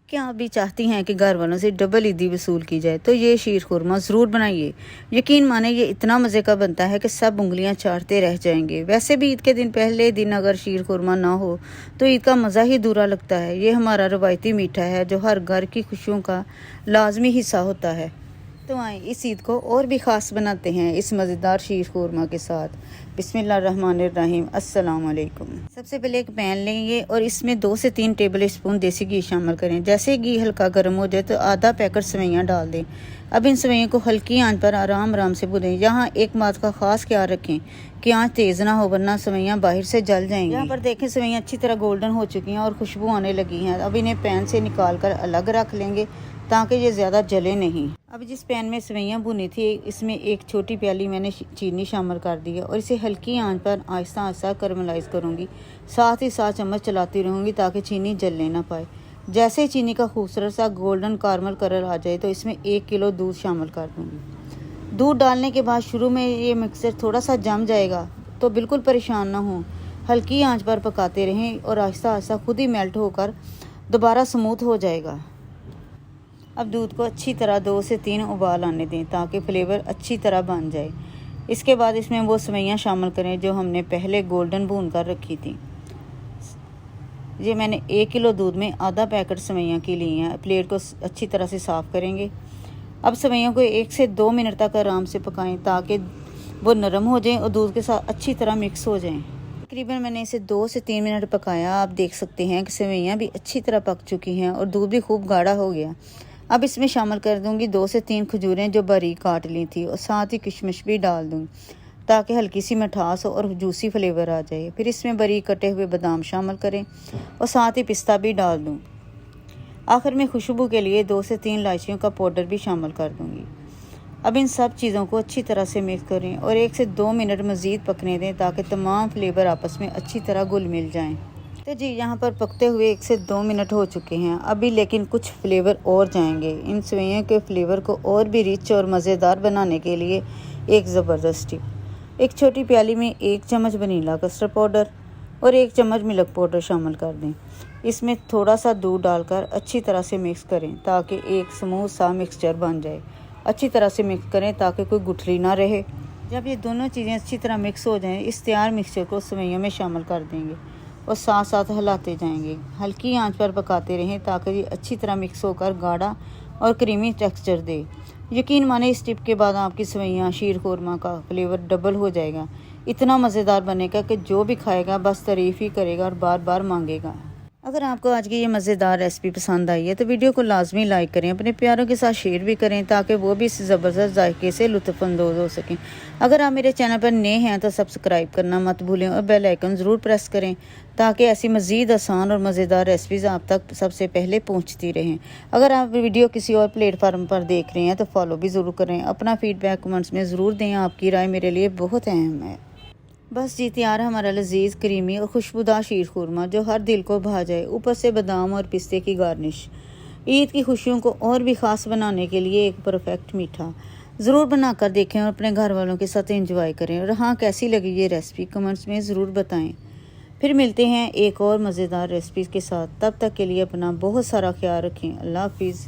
क्या आप भी चाहती हैं कि घर वालों से डबल ईदी वसूल की जाए तो ये शीर खुरमा ज़रूर बनाइए। यकीन माने ये इतना मज़े का बनता है कि सब उंगलियां चाटते रह जाएंगे। वैसे भी ईद के दिन पहले दिन अगर शीर खुरमा ना हो तो ईद का मज़ा ही अधूरा लगता है। ये हमारा रवायती मीठा है जो हर घर की खुशियों का लाजमी हिस्सा होता है। तो आए इस ईद को और भी ख़ास बनाते हैं इस मज़ेदार शीर खुरमा के साथ। बिस्मिल्लाहिर्रहमानिर्रहीम, अस्सलाम वालेकुम। सबसे पहले एक पैन लेंगे और इसमें 2 से 3 टेबल स्पून देसी घी शामिल करें। जैसे घी हल्का गर्म हो जाए तो आधा पैकेट सेवइयाँ डाल दें। अब इन सेवइयों को हल्की आंच पर आराम आराम से भूनें। यहाँ एक बात का ख़ास ख्याल रखें कि आंच तेज़ ना हो वरना सेवइयाँ बाहर से जल जाएंगी। यहाँ पर देखें सेवइयाँ अच्छी तरह गोल्डन हो चुकी हैं और खुशबू आने लगी हैं। अब इन्हें पैन से निकाल कर अलग रख लेंगे ताकि ये ज़्यादा जले नहीं। अब जिस पैन में सेवइयाँ भुनी थी इसमें एक छोटी प्याली मैंने चीनी शामिल कर दी है और इसे हल्की आंच पर आहिस्ता आहिस्ता करमलाइज़ करूँगी। साथ ही साथ चम्मच चलाती रहूँगी ताकि चीनी जलने ना पाए। जैसे ही चीनी का खूबसूरत सा गोल्डन कारामल कलर आ जाए तो इसमें 1 किलो दूध शामिल कर दूँगी। दूध डालने के बाद शुरू में ये मिक्सर थोड़ा सा जम जाएगा तो बिल्कुल परेशान ना हो, हल्की आँच पर पकाते रहें और आहिस्ता आहिस्ता खुद ही मेल्ट होकर दोबारा स्मूथ हो जाएगा। अब दूध को अच्छी तरह 2 से 3 उबाल आने दें ताकि फ्लेवर अच्छी तरह बन जाए। इसके बाद इसमें वो सेवइयाँ शामिल करें जो हमने पहले गोल्डन भून कर रखी थी। ये मैंने 1 किलो दूध में आधा पैकेट सेवइयाँ की ली हैं। प्लेट को अच्छी तरह से साफ़ करेंगे। अब सेवइयों को 1 से 2 मिनट तक आराम से पकाएं ताकि वो नरम हो जाएं और दूध के साथ अच्छी तरह मिक्स हो जाएं। तकरीबन मैंने इसे 2 से 3 मिनट पकाया। आप देख सकते हैं कि सेवइयाँ भी अच्छी तरह पक चुकी हैं और दूध भी खूब गाढ़ा हो गया। अब इसमें शामिल कर दूंगी 2 से 3 खजूरें जो बारीक काट ली थी और साथ ही किशमिश भी डाल दूंगी ताकि हल्की सी मिठास हो और जूसी फ्लेवर आ जाए। फिर इसमें बारीक कटे हुए बादाम शामिल करें और साथ ही पिस्ता भी डाल दूं। आखिर में खुशबू के लिए 2 से 3 इलायचियों का पाउडर भी शामिल कर दूंगी। अब इन सब चीज़ों को अच्छी तरह से मिक्स करें और 1 से 2 मिनट मज़ीद पकने दें ताकि तमाम फ्लेवर आपस में अच्छी तरह घुल मिल जाएं। तो जी यहाँ पर पकते हुए 1 से 2 मिनट हो चुके हैं अभी, लेकिन कुछ फ्लेवर और जाएंगे। इन सेवइयों के फ्लेवर को और भी रिच और मज़ेदार बनाने के लिए एक ज़बरदस्त टिप, एक छोटी प्याली में 1 चम्मच वनीला कस्टर्ड पाउडर और 1 चम्मच मिल्क पाउडर शामिल कर दें। इसमें थोड़ा सा दूध डालकर अच्छी तरह से मिक्स करें ताकि एक स्मूथ सा मिक्सचर बन जाए। अच्छी तरह से मिक्स करें ताकि कोई गुठली ना रहे। जब ये दोनों चीज़ें अच्छी तरह मिक्स हो जाएँ इस तैयार मिक्सचर को सेवइयों में शामिल कर देंगे और साथ साथ हिलाते जाएंगे। हल्की आंच पर पकाते रहें ताकि ये अच्छी तरह मिक्स होकर गाढ़ा और क्रीमी टेक्सचर दे। यकीन माने इस टिप के बाद आपकी सेवइयाँ शीर खुरमा का फ्लेवर डबल हो जाएगा। इतना मज़ेदार बनेगा कि जो भी खाएगा बस तारीफ़ ही करेगा और बार बार मांगेगा। अगर आपको आज की ये मज़ेदार रेसिपी पसंद आई है तो वीडियो को लाजमी लाइक करें, अपने प्यारों के साथ शेयर भी करें ताकि वो भी इस ज़बरदस्त जायके से लुत्फ़अंदोज़ हो सकें। अगर आप मेरे चैनल पर नए हैं तो सब्सक्राइब करना मत भूलें और बेल आइकन ज़रूर प्रेस करें ताकि ऐसी मज़ीद आसान और मज़ेदार रेसिपीज़ आप तक सबसे पहले पहुँचती रहें। अगर आप वीडियो किसी और प्लेटफार्म पर देख रहे हैं तो फॉलो भी ज़रूर करें। अपना फ़ीडबैक कमेंट्स में ज़रूर दें, आपकी राय मेरे लिए बहुत अहम है। बस जी तैयार हमारा लजीज क्रीमी और खुशबूदार शीर खुरमा जो हर दिल को भा जाए। ऊपर से बादाम और पिस्ते की गार्निश ईद की खुशियों को और भी ख़ास बनाने के लिए एक परफेक्ट मीठा। ज़रूर बनाकर देखें और अपने घर वालों के साथ एंजॉय करें। और हाँ, कैसी लगी ये रेसिपी कमेंट्स में ज़रूर बताएं। फिर मिलते हैं एक और मज़ेदार रेसिपी के साथ। तब तक के लिए अपना बहुत सारा ख्याल रखें। अल्लाह हाफिज़।